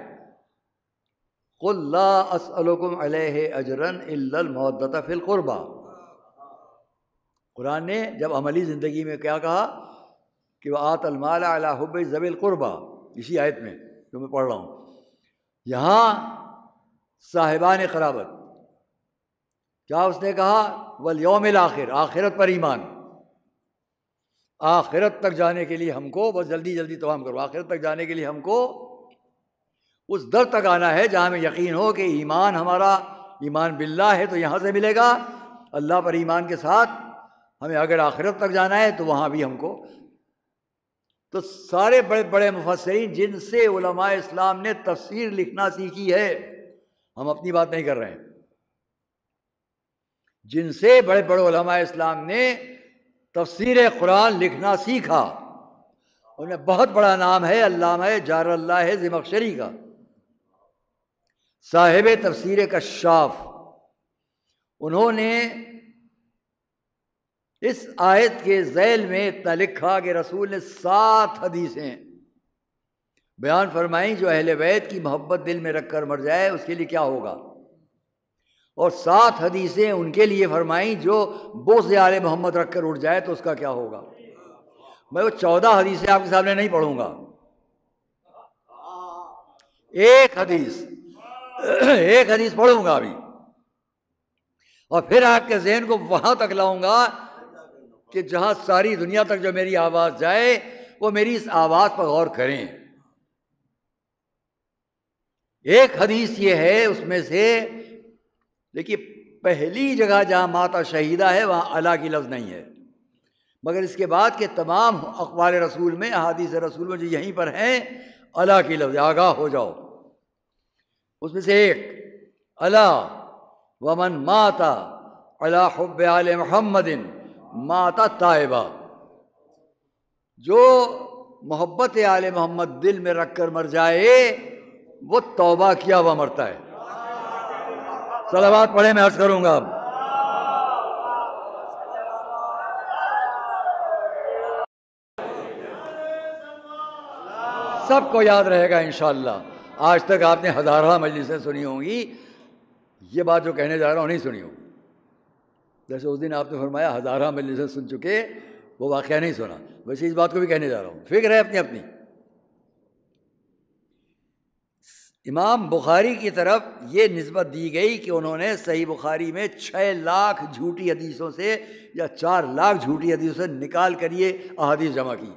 قُلْ لَا أَسْأَلُكُمْ عَلَيْهِ أَجْرًا إِلَّا الْمَوَدَّةَ فِي الْقُرْبَى. قرآن نے جب عملی زندگی میں کیا کہا کہ وَآتَى الْمَالَ عَلَىٰ حُبِّ ذَوِي الْقُرْبَى، اسی آیت میں جو میں پڑھ رہا ہوں. یہاں صاحبان قرابت کیا اس نے کہا؟ والیوم الآخر، آخرت پر ایمان. آخرت تک جانے کے لیے ہم کو بس جلدی جلدی تمام کرو. آخرت تک جانے کے لیے ہم کو اس در تک آنا ہے جہاں ہمیں یقین ہو کہ ایمان ہمارا ایمان باللہ ہے تو یہاں سے ملے گا. اللہ پر ایمان کے ساتھ ہمیں اگر آخرت تک جانا ہے تو وہاں بھی ہم کو. تو سارے بڑے بڑے مفسرین جن سے علماء اسلام نے تفسیر لکھنا سیکھی ہے، ہم اپنی بات نہیں کر رہے ہیں، جن سے بڑے بڑے علماء اسلام نے تفسیر قرآن لکھنا سیکھا، ان میں بہت بڑا نام ہے علامہ جار اللہ زمخشری کا، صاحب تفسیر کشاف. انہوں نے اس آیت کے ذیل میں اتنا لکھا کہ رسول نے 7 حدیثیں بیان فرمائیں جو اہل بیت کی محبت دل میں رکھ کر مر جائے اس کے لیے کیا ہوگا، اور 7 حدیثیں ان کے لیے فرمائیں جو بغض آل محمد رکھ کر اٹھ جائے تو اس کا کیا ہوگا. میں وہ 14 حدیثیں آپ کے سامنے نہیں پڑھوں گا، ایک حدیث پڑھوں گا ابھی، اور پھر آپ کے ذہن کو وہاں تک لاؤں گا کہ جہاں ساری دنیا تک جو میری آواز جائے وہ میری اس آواز پر غور کریں. ایک حدیث یہ ہے اس میں سے، دیکھیے پہلی جگہ جہاں ماتا شہیدہ ہے وہاں اللہ کی لفظ نہیں ہے، مگر اس کے بعد کے تمام اقوال رسول میں احادیث رسول میں جو یہیں پر ہیں اللہ کی لفظ، آگاہ ہو جاؤ. اس میں سے ایک، الا ومن مات علی حب آل محمد مات تائبا، جو محبت آل محمد دل میں رکھ کر مر جائے وہ توبہ کیا ہوا مرتا ہے. صلوات پڑھیں، میں عرض کروں گا اب. سب کو یاد رہے گا انشاءاللہ. آج تک آپ نے ہزارہ مجلسیں سنی ہوں گی، یہ بات جو کہنے جا رہا ہوں نہیں سنی ہوگی. جیسے اس دن آپ نے فرمایا ہزارہ مجلسیں سن چکے، وہ واقعہ نہیں سنا، ویسے اس بات کو بھی کہنے جا رہا ہوں. فکر ہے اپنی اپنی. امام بخاری کی طرف یہ نسبت دی گئی کہ انہوں نے صحیح بخاری میں 6 لاکھ جھوٹی حدیثوں سے یا 4 لاکھ جھوٹی حدیثوں سے نکال کر یہ احادیث جمع کی.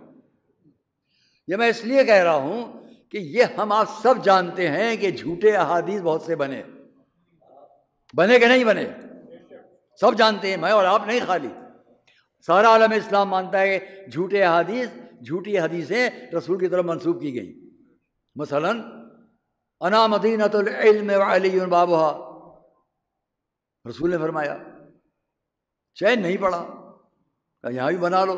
یہ میں اس لیے کہہ رہا ہوں کہ یہ ہم آپ سب جانتے ہیں کہ جھوٹے احادیث بہت سے بنے کہ نہیں بنے، سب جانتے ہیں، میں اور آپ نہیں خالی. سارا عالم اسلام مانتا ہے کہ جھوٹے احادیث، جھوٹی حدیثیں رسول کی طرف منسوب کی گئی. مثلا انا مدینۃ العلم وعلی بابھا، رسول نے فرمایا. چین نہیں پڑا، یہاں بھی بنا لو،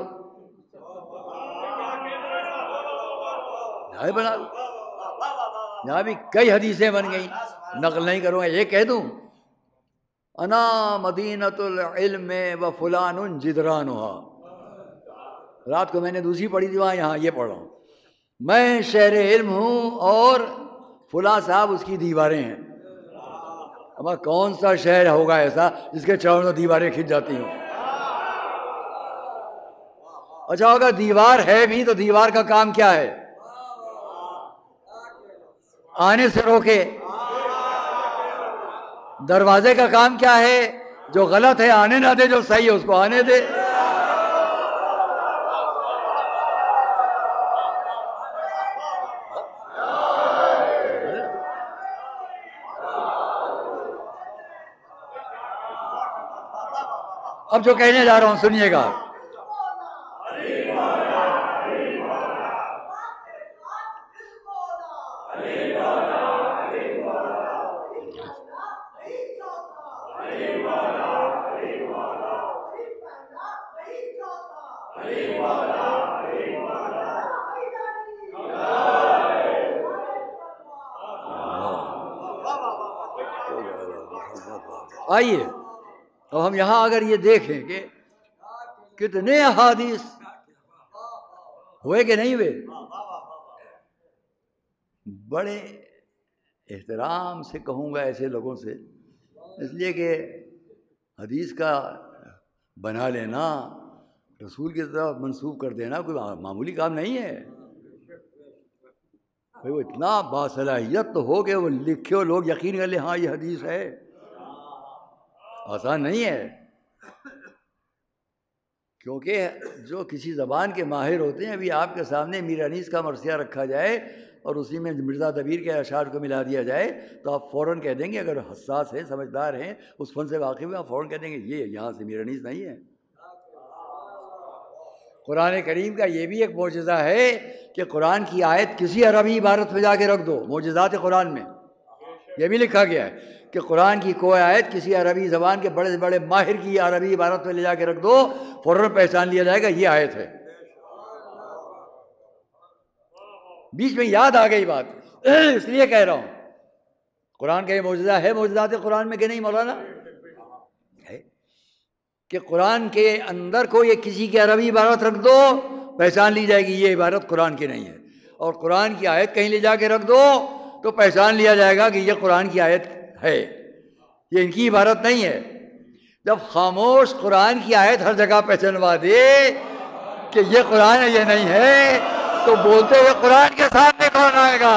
یہاں بھی بنا لو. یہاں بھی کئی حدیثیں بن گئیں، نقل نہیں کروں گا، یہ کہہ دوں انا مدینۃ العلم و فلان جدرانھا. رات کو میں نے دوسری پڑھی تھی، وہاں یہاں یہ پڑھ رہا ہوں، میں شہر علم ہوں اور فلاں صاحب اس کی دیواریں ہیں. اب کون سا شہر ہوگا ایسا جس کے چاروں دیواریں کھنچ جاتی ہوں؟ اچھا ہوگا دیوار ہے بھی تو دیوار کا کام کیا ہے؟ آنے سے روکے. دروازے کا کام کیا ہے؟ جو غلط ہے آنے نہ دے، جو صحیح ہے اس کو آنے دے. اب جو کہنے جا رہا ہوں سنیے گا. آئیے اب ہم یہاں اگر یہ دیکھیں کہ کتنے احادیث ہوئے کہ نہیں ہوئے. بڑے احترام سے کہوں گا ایسے لوگوں سے، اس لیے کہ حدیث کا بنا لینا، رسول کی طرف منسوب کر دینا کوئی معمولی کام نہیں ہے. وہ اتنا باصلاحیت تو ہو کہ وہ لکھے ہو لوگ یقین کر لیں ہاں یہ حدیث ہے. آسان نہیں ہے، کیونکہ جو کسی زبان کے ماہر ہوتے ہیں، ابھی آپ کے سامنے میر انیس کا مرثیہ رکھا جائے اور اسی میں مرزا دبیر کے اشعار کو ملا دیا جائے تو آپ فوراً کہہ دیں گے، اگر حساس ہیں، سمجھدار ہیں، اس فن سے واقف ہیں، آپ فوراً کہہ دیں گے یہ یہاں سے میر انیس نہیں ہے۔ قرآن کریم کا یہ بھی ایک معجزہ ہے کہ قرآن کی آیت کسی عربی عبارت میں جا کے رکھ دو، معجزات قرآن میں یہ بھی لکھا گیا ہے کہ قرآن کی کوئی آیت کسی عربی زبان کے بڑے سے بڑے ماہر کی عربی عبارت میں لے جا کے رکھ دو، فوراً پہچان لیا جائے گا یہ آیت ہے۔ بیچ میں یاد آ گئی بات، اس لیے کہہ رہا ہوں قرآن کا یہ معجزہ ہے معجزات قرآن میں کہ نہیں مولانا؟ ہے کہ قرآن کے اندر کو یہ کسی کی عربی عبارت رکھ دو، پہچان لی جائے گی یہ عبارت قرآن کی نہیں ہے، اور قرآن کی آیت کہیں لے جا کے رکھ دو تو پہچان لیا جائے گا کہ یہ قرآن کی آیت ہے، یہ ان کی عبارت نہیں ہے۔ جب خاموش قرآن کی آیت ہر جگہ پہچانوا دے کہ یہ قرآن ہے یہ نہیں ہے، تو بولتے ہوئے قرآن کے سامنے کون آئے گا؟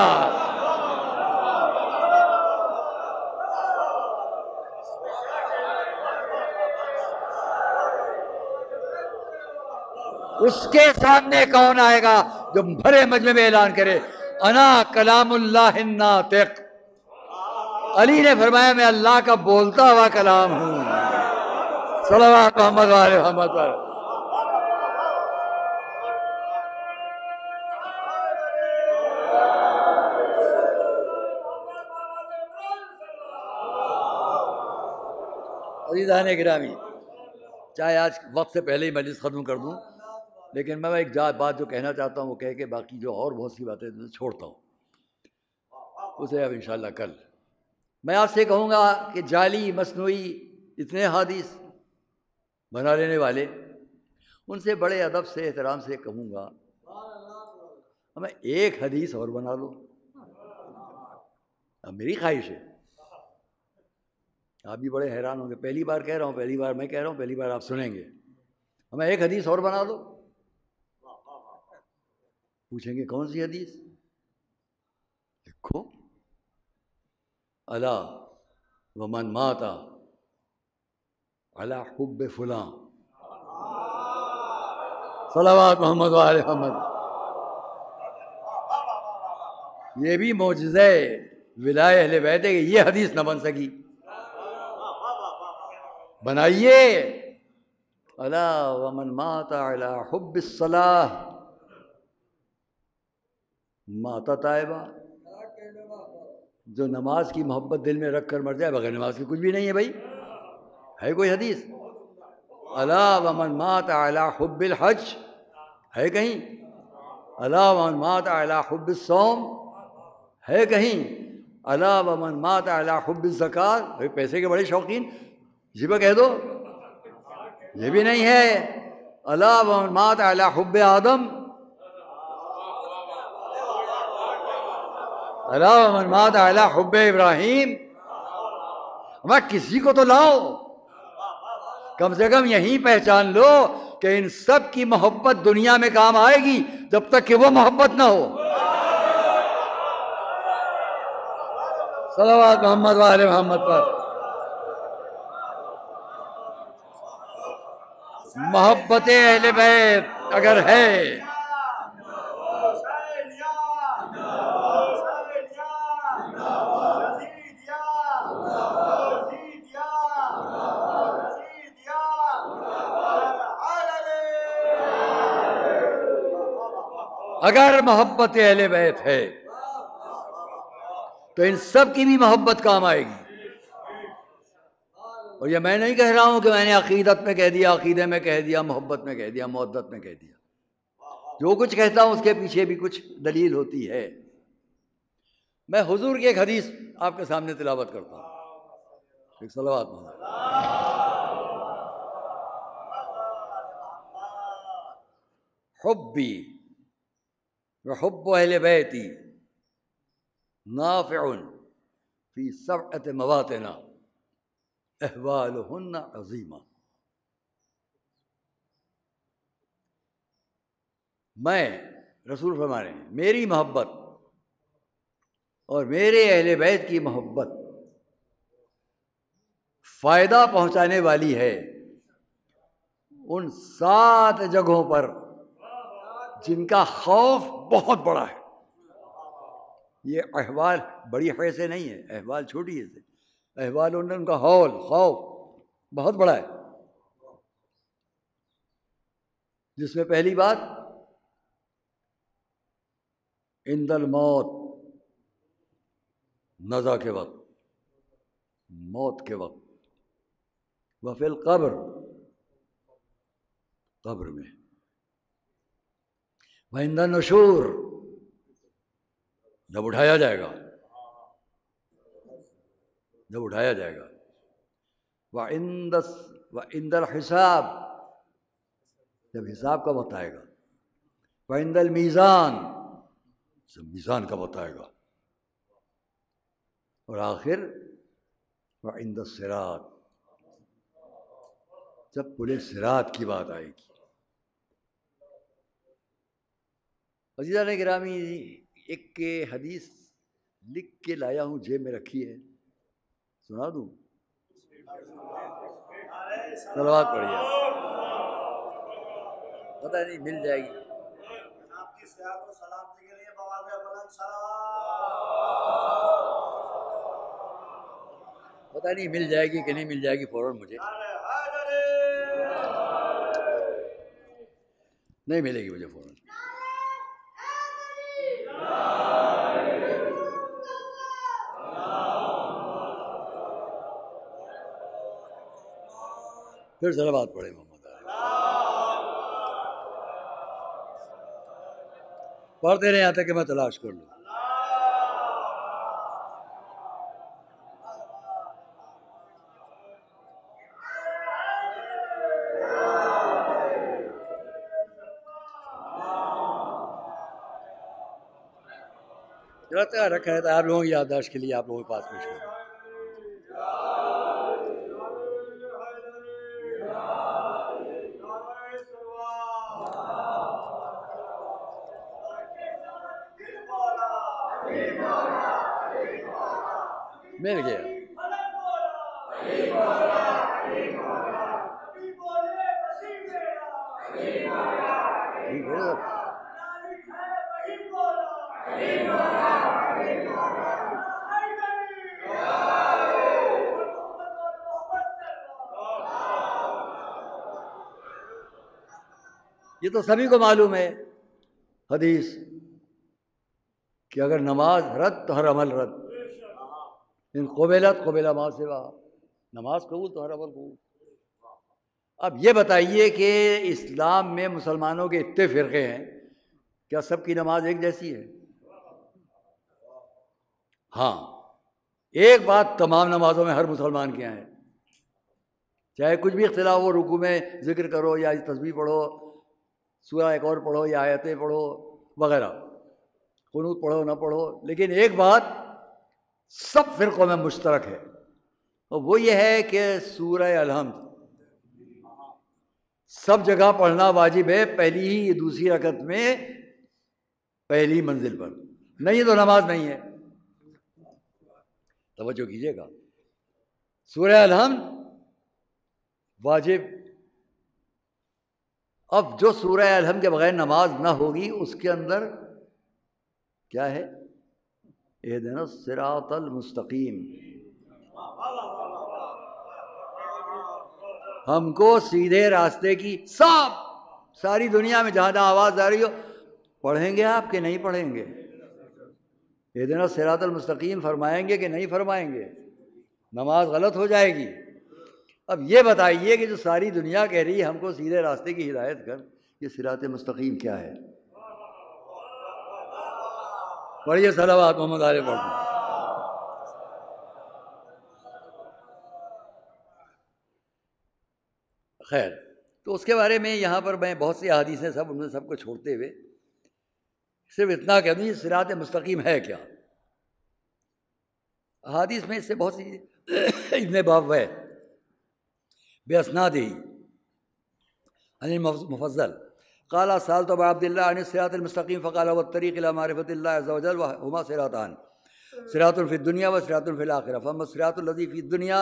اس کے سامنے کون آئے گا جو بھرے مجمع میں اعلان کرے انا کلام اللہ الناطق؟ علی نے فرمایا میں اللہ کا بولتا ہوا کلام ہوں، صلوات محمد و آل محمد پر۔ عزیزان گرامی، چاہے آج وقت سے پہلے ہی مجلس ختم کر دوں، لیکن میں ایک بات جو کہنا چاہتا ہوں وہ کہہ کے باقی جو اور بہت سی باتیں چھوڑتا ہوں، اسے اب انشاءاللہ کل میں آپ سے کہوں گا کہ جعلی مصنوعی اتنے حدیث بنا لینے والے، ان سے بڑے ادب سے احترام سے کہوں گا ہمیں ایک حدیث اور بنا لو۔ اب میری خواہش ہے، آپ بھی بڑے حیران ہوں گے، پہلی بار کہہ رہا ہوں، پہلی بار میں کہہ رہا ہوں، پہلی بار آپ سنیں گے، ہمیں ایک حدیث اور بنا دو۔ پوچھیں گے کون سی حدیث؟ لکھو الا ومن مات علی حب فلاں صلوات محمد و آل محمد۔ یہ بھی معجزہ ولایت اہل بیت ہے کہ یہ حدیث نہ بن سکی، بنائیے الا ومن مات علی حب الصلاۃ مات تائبہ، جو نماز کی محبت دل میں رکھ کر مر جائے، بغیر نماز کی کچھ بھی نہیں ہے بھائی، ہے کوئی حدیث؟ الا ومن مات علی حب الحج ہے کہیں؟ الا ومن مات علی حب الصوم ہے کہیں؟ الا ومن مات علی حب الزکات، بھائی پیسے کے بڑے شوقین جی بہ کہہ دو، یہ بھی نہیں ہے۔ الا ومن مات علی حب آدم، الا ومن مات علی حب ابراہیم، ہمیں کسی کو تو لاؤ، کم سے کم یہی پہچان لو کہ ان سب کی محبت دنیا میں کام آئے گی جب تک کہ وہ محبت نہ ہو۔ صلوات محمد و آل محمد پر۔ محبت اہل بیت اگر ہے اگر محبت اہل بیت ہے تو ان سب کی بھی محبت کام آئے گی۔ اور یہ میں نہیں کہہ رہا ہوں کہ میں نے عقیدت میں کہہ دیا، عقیدے میں کہہ دیا، محبت میں کہہ دیا، مودت میں کہہ دیا، جو کچھ کہتا ہوں اس کے پیچھے بھی کچھ دلیل ہوتی ہے۔ میں حضور کی ایک حدیث آپ کے سامنے تلاوت کرتا ہوں، ایک صلوات محمد۔ حبی وحب اہل بیتی نافع فی سبعۃ مواطن احوالہن عظیمہ۔ میں رسول فرما رہے ہیں میری محبت اور میرے اہل بیت کی محبت فائدہ پہنچانے والی ہے ان 7 جگہوں پر جن کا خوف بہت بڑا ہے. یہ احوال بڑی ہے سے نہیں ہے، احوال چھوٹی ہے سے، احوال ان کا خوف بہت بڑا ہے. جس میں پہلی بات عند الموت، نزع کے وقت، موت کے وقت، وفی القبر، قبر میں، وعند النشور، جب اٹھایا جائے گا، وعند الحساب، جب حساب کا وقت آئے گا، وعند المیزان، جب میزان کا وقت آئے گا، اور آخر وعند الصراط، جب پل صراط کی بات آئے گی. عزیزان گرامی، ایک حدیث لکھ کے لایا ہوں، جیب میں رکھی ہے، سنا دوں؟ صلوات پڑھیے، پتہ نہیں مل جائے گی. پتہ نہیں مل جائے گی کہ نہیں مل جائے گی، فوراً مجھے نہیں ملے گی، مجھے فوراً. پھر صلوات پڑھے محمد علیہ. پڑھتے رہے یہاں تک کہ میں تلاش کر لوں. رکھا ہے آپ لوگوں کی یادداشت کے لیے، آپ لوگوں کے پاس پیش کروں. مل گیا. یہ تو سبھی کو معلوم ہے حدیث کہ اگر نماز رد تو ہر عمل رد، ان قبلت قبل ما سوا، نماز قبول تو ہر عمل قبول. اب یہ بتائیے کہ اسلام میں مسلمانوں کے اتنے فرقے ہیں، کیا سب کی نماز ایک جیسی ہے؟ ہاں، ایک بات تمام نمازوں میں ہر مسلمان کے یہاں ہے، چاہے کچھ بھی اختلاف ہو، رکوع میں ذکر کرو یا تسبیح پڑھو، سورہ ایک اور پڑھو یا آیتیں پڑھو وغیرہ، قنوت پڑھو نہ پڑھو، لیکن ایک بات سب فرقوں میں مشترک ہے، اور وہ یہ ہے کہ سورہ الحمد سب جگہ پڑھنا واجب ہے، پہلی ہی دوسری رکعت میں پہلی منزل پر، نہیں تو نماز نہیں ہے. توجہ کیجیے گا، سورہ الحمد واجب. اب جو سورہ الحمد کے بغیر نماز نہ ہوگی، اس کے اندر کیا ہے؟ اہدنا الصراط المستقیم، ہم کو سیدھے راستے کی. ساری دنیا میں جہاں جہاں آواز آ رہی ہو، پڑھیں گے آپ کہ نہیں پڑھیں گے؟ اہدنا الصراط المستقیم فرمائیں گے کہ نہیں فرمائیں گے؟ نماز غلط ہو جائے گی. اب یہ بتائیے کہ جو ساری دنیا کہہ رہی ہے ہم کو سیدھے راستے کی ہدایت کر، یہ صراط مستقیم کیا ہے؟ پڑھیے صلوات محمد علیہ پڑھیں. خیر، تو اس کے بارے میں یہاں پر میں بہت سی احادیث ہیں، ان میں سب کو چھوڑتے ہوئے صرف اتنا کہہ دوں، یہ صراط مستقیم ہے کیا؟ احادیث میں اس سے بہت سی ابن باوہ باسنادہ عن المفضل قال سألت ابا عبد الله عن الصراط المستقيم فقال هو الطريق الى معرفة الله عز وجل وهما صراطان، صراط في الدنيا وصراط في الآخرة، فأما الصراط الذي في الدنيا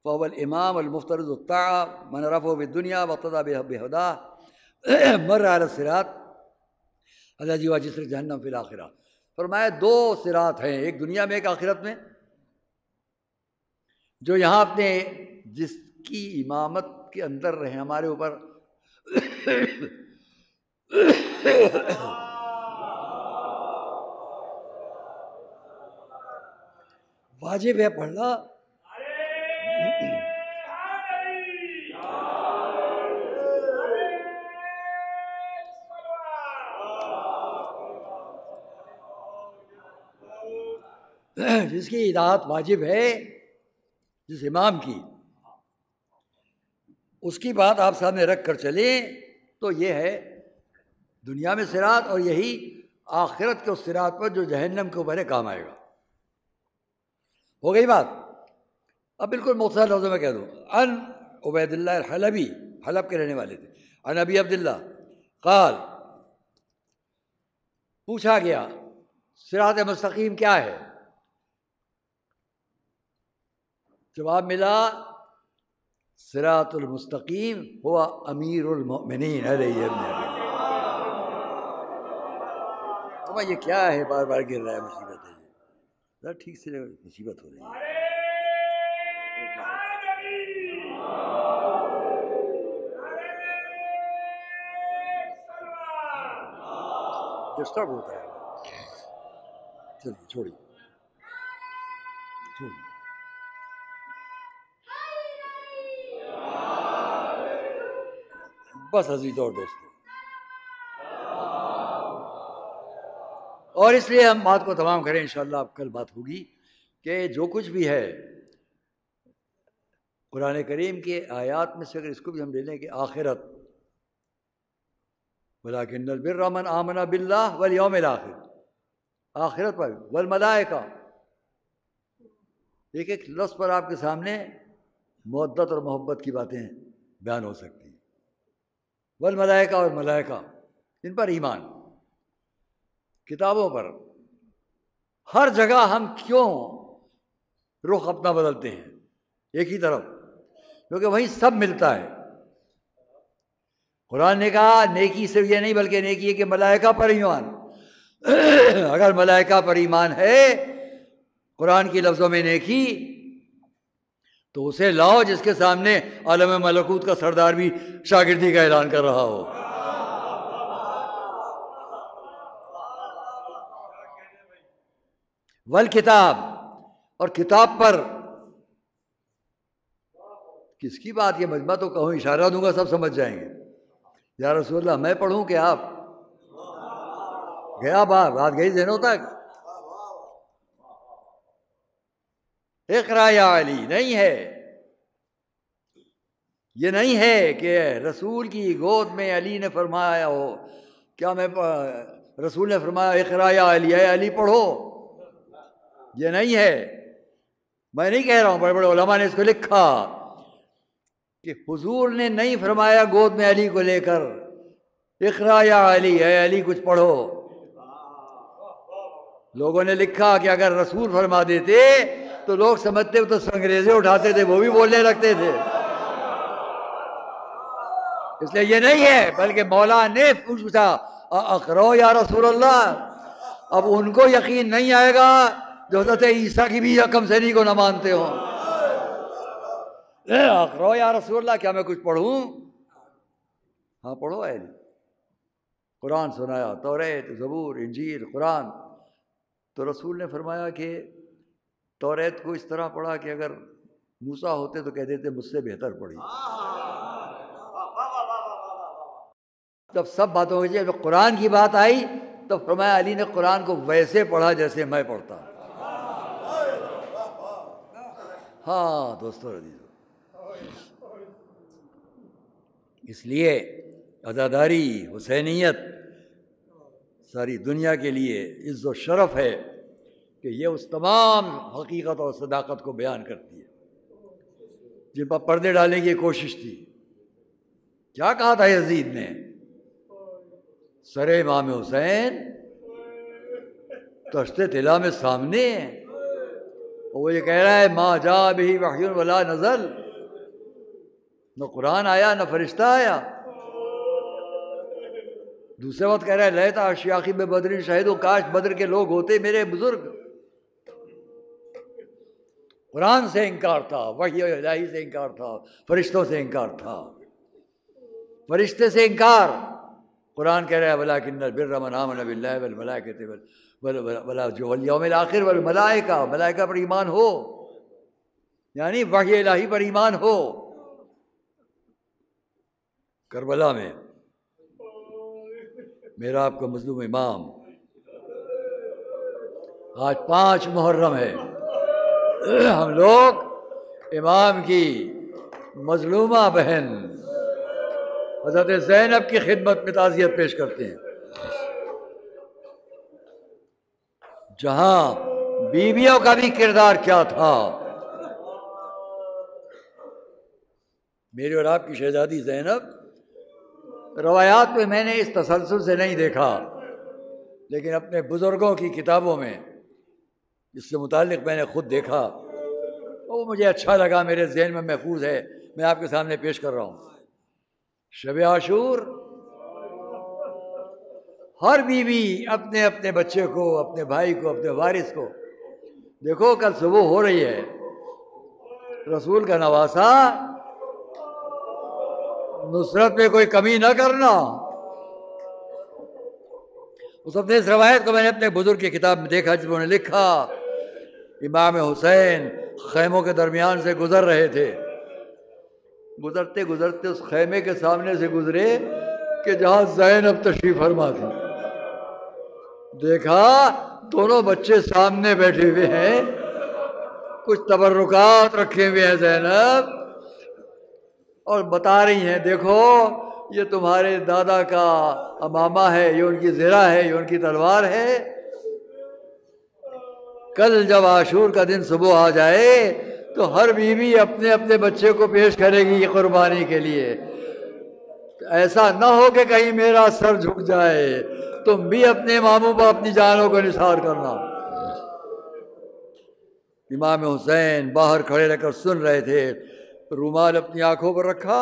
فهو الامام المفترض الطاعة من عرفه بالدنيا واقتدى بهداه مر على الصراط الذي هو جسر جہنم فی الآخرہ. فرمایا دو صراط ہیں، ایک دنیا میں ایک آخرت میں. جو یہاں اپنے جس کی امامت کے اندر رہے ہمارے اوپر واجب ہے پڑھنا. جس کی اطاعت واجب ہے، جس امام کی، اس کی بات آپ سامنے رکھ کر چلیں تو یہ ہے دنیا میں صراط، اور یہی آخرت کے اس صراط پر جو جہنم کے اوپر ہے کام آئے گا. ہو گئی بات. اب بالکل مختصر لفظوں میں کہہ دوں. ان عبید اللہ الحلبی، حلب کے رہنے والے تھے. ان ابی عبداللہ قال، پوچھا گیا صراط مستقیم کیا ہے؟ جواب ملا صراط المستقیم ہوا امیر المؤمنین علیہ السلام. تو یہ کیا ہے بار بار گر رہا ہے؟ مصیبت ہے یہ. ذرا ٹھیک سے مصیبت ہو رہی ہے. ڈسٹرب ہوتا ہے. چلیے چھوڑیے. بس عزیز اور دوستوں، اور اس لیے ہم بات کو تمام کریں انشاءاللہ. اب کل بات ہوگی کہ جو کچھ بھی ہے قرآن کریم کے آیات میں سے، اگر اس کو بھی ہم لے لیں کہ آخرت، وَلَٰكِنَّ الْبِرَّ مَنْ آمَنَ بِاللَّهِ وَالْيَوْمِ الْآخِرِ، آخرت پر والملائکہ، ایک ایک لفظ پر آپ کے سامنے مودت اور محبت کی باتیں بیان ہو سکتی ہیں. والملائکہ، اور ملائکہ، ان پر ایمان، کتابوں پر. ہر جگہ ہم کیوں رخ اپنا بدلتے ہیں ایک ہی طرف؟ کیونکہ وہیں سب ملتا ہے. قرآن نے کہا نیکی صرف یہ نہیں بلکہ نیکی ہے کہ ملائکہ پر ایمان. اگر ملائکہ پر ایمان ہے قرآن کی لفظوں میں نیکی، تو اسے لاؤ جس کے سامنے عالم ملکوت کا سردار بھی شاگردی کا اعلان کر رہا ہو. والکتاب، اور کتاب پر کس کی بات؟ یہ مجمع تو کہوں اشارہ دوں گا سب سمجھ جائیں گے. یا رسول اللہ میں پڑھوں کہ آپ؟ گیا بات گئی ذہنوں تک. اقرا یا علی نہیں ہے. یہ نہیں ہے کہ رسول کی گود میں علی نے فرمایا ہو. کیا میں رسول نے فرمایا اقرا یا علی، اے علی پڑھو؟ یہ نہیں ہے. میں نہیں کہہ رہا ہوں، بڑے بڑے علماء نے اس کو لکھا کہ حضور نے نہیں فرمایا گود میں علی کو لے کر اقرا یا علی، اے علی کچھ پڑھو. لوگوں نے لکھا کہ اگر رسول فرما دیتے تو لوگ سمجھتے تو انگریزے اٹھاتے تھے، وہ بھی بولنے لگتے تھے. اس لیے یہ نہیں ہے، بلکہ مولا نے پوچھا اقرا یا رسول اللہ. اب ان کو یقین نہیں آئے گا جو حضرت عیسیٰ کی بھی کم سنی کو نہ مانتے ہوں. اقرا یا رسول اللہ، کیا میں کچھ پڑھوں؟ ہاں پڑھو. اے قرآن سنایا، توریت، زبور، انجیل، قرآن. تو رسول نے فرمایا کہ توریت کو اس طرح پڑھا کہ اگر موسیٰ ہوتے تو کہہ دیتے مجھ سے بہتر پڑھی. جب سب باتوں کی جب قرآن کی بات آئی تو فرمایا علی نے قرآن کو ویسے پڑھا جیسے میں پڑھتا. ہاں دوستو عزیزو، اس لیے عزاداری، حسینیت ساری دنیا کے لیے عز و شرف ہے کہ یہ اس تمام حقیقت اور صداقت کو بیان کرتی ہے جن پر پردے ڈالنے کی کوشش تھی. کیا کہا تھا یزید نے؟ سر امام حسین تشت طلا میں سامنے. وہ یہ کہہ رہا ہے ما جاء بہ وحی ولا نزل، نہ قرآن آیا نہ فرشتہ آیا۔ دوسرے وقت کہہ رہا ہے لیت اشیاخی بے بدر شہیدو، کاش بدر کے لوگ ہوتے میرے بزرگ۔ قرآن سے انکار تھا، وحی الہی سے انکار تھا، فرشتوں سے انکار تھا، فرشتے سے انکار۔ قرآن کہہ رہا ہے ولیکن البر من آمن باللہ والملائکۃ والیوم الآخر والملائکہ، ملائکہ پر ایمان ہو، یعنی وحی الہی پر ایمان ہو۔ کربلا میں میرا آپ کا مظلوم امام، آج 5 محرم ہے، ہم لوگ امام کی مظلومہ بہن حضرت زینب کی خدمت میں تعزیت پیش کرتے ہیں، جہاں بیویوں کا بھی کردار کیا تھا۔ میری اور آپ کی شہزادی زینب، روایات میں نے اس تسلسل سے نہیں دیکھا، لیکن اپنے بزرگوں کی کتابوں میں اس سے متعلق میں نے خود دیکھا، وہ مجھے اچھا لگا، میرے ذہن میں محفوظ ہے، میں آپ کے سامنے پیش کر رہا ہوں۔ شب عاشور، ہر بیوی اپنے اپنے بچے کو، اپنے بھائی کو، اپنے وارث کو، دیکھو کل صبح ہو رہی ہے، رسول کا نواسا، نصرت میں کوئی کمی نہ کرنا۔ اس اپنے اس روایت کو میں نے اپنے بزرگ کی کتاب میں دیکھا، جس میں انہوں نے لکھا امام حسین خیموں کے درمیان سے گزر رہے تھے، گزرتے گزرتے اس خیمے کے سامنے سے گزرے کہ جہاں زینب تشریف فرما تھی، دیکھا دونوں بچے سامنے بیٹھے ہوئے ہیں، کچھ تبرکات رکھے ہوئے ہیں زینب، اور بتا رہی ہیں دیکھو یہ تمہارے دادا کا امامہ ہے، یہ ان کی زرہ ہے، یہ ان کی تلوار ہے، کل جب عاشور کا دن صبح آ جائے تو ہر بیوی اپنے اپنے بچے کو پیش کرے گی قربانی کے لیے، ایسا نہ ہو کہ کہیں میرا سر جھک جائے، تم بھی اپنے ماموں پر اپنی جانوں کو نثار کرنا۔ امام حسین باہر کھڑے رہ کر سن رہے تھے، رومال اپنی آنکھوں پر رکھا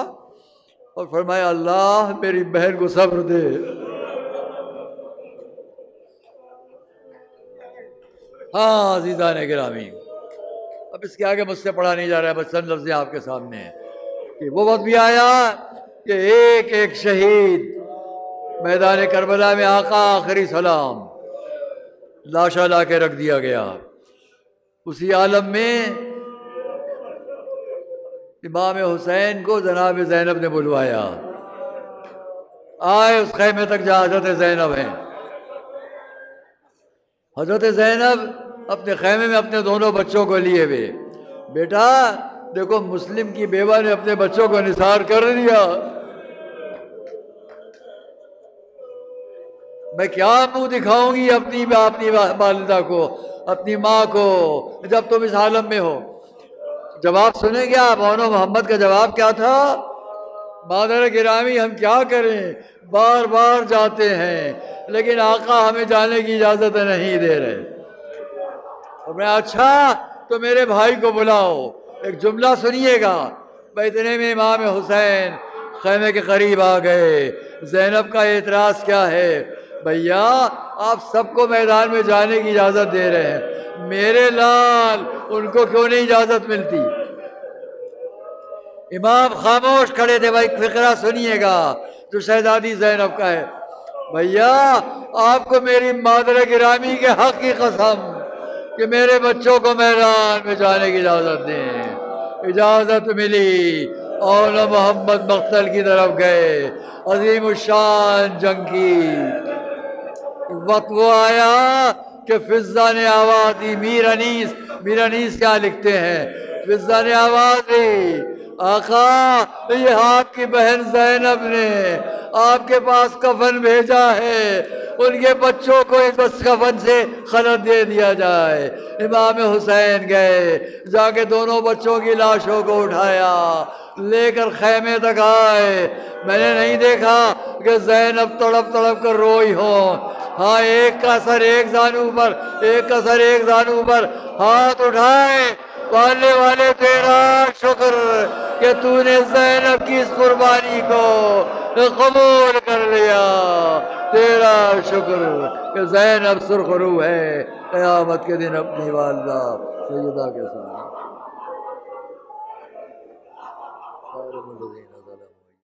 اور فرمایا اللہ میری بہن کو صبر دے۔ ہاں عزیزان گرامی، اب اس کے آگے مجھ سے پڑھا نہیں جا رہا ہے، بس چند لفظیں آپ کے سامنے ہیں کہ وہ وقت بھی آیا کہ ایک ایک شہید میدان کربلا میں آقا آخری سلام لاشا لا کے رکھ دیا گیا۔ اسی عالم میں امام حسین کو جناب زینب نے بلوایا، آئے اس خیمے تک جہاں حضرت زینب ہیں۔ حضرت زینب اپنے خیمے میں اپنے دونوں بچوں کو لیے ہوئے، بیٹا دیکھو مسلم کی بیوہ نے اپنے بچوں کو نثار کر دیا، میں کیا منہ دکھاؤں گی اپنی والدہ کو، اپنی ماں کو، جب تم اس عالم میں ہو۔ جواب سنیں گے آپ، مونو محمد کا جواب کیا تھا؟ مادر گرامی ہم کیا کریں، بار بار جاتے ہیں لیکن آقا ہمیں جانے کی اجازت نہیں دے رہے۔ اور میں اچھا تو میرے بھائی کو بلاؤ، ایک جملہ سنیے گا۔ اتنے میں امام حسین خیمے کے قریب آ گئے۔ زینب کا اعتراض کیا ہے؟ بھیا آپ سب کو میدان میں جانے کی اجازت دے رہے ہیں، میرے لال ان کو کیوں نہیں اجازت ملتی؟ امام خاموش کھڑے تھے۔ بھائی فقرہ سنیے گا جو شہزادی زینب کا ہے۔ بھیا آپ کو میری مادر گرامی کے حق کی قسم کہ میرے بچوں کو میدان میں جانے کی اجازت دیں۔ اجازت ملی اور محمد مقتل کی طرف گئے۔ عظیم الشان جنگ کی وقت وہ آیا کہ فضہ نے آواز دی۔ میر انیس کیا لکھتے ہیں؟ فضہ نے آواز دی آقا یہ آپ کی بہن زینب نے آپ کے پاس کفن بھیجا ہے، ان کے بچوں کو اس بس کفن سے خلط دے دیا جائے۔ امام حسین گئے، جا کے دونوں بچوں کی لاشوں کو اٹھایا، لے کر خیمے تک آئے۔ میں نے نہیں دیکھا کہ زینب تڑپ تڑپ کر روئی ہو، ہاں ایک کا سر ایک زانو پر، ایک کا سر ایک زانو پر ہاتھ اٹھائے، والے والے تیرا شکر کہ تو نے زینب کی اس قربانی کو قبول کر لیا، تیرا شکر کہ زینب سرخ رو ہے قیامت کے دن اپنی والدہ سیدہ کے ساتھ۔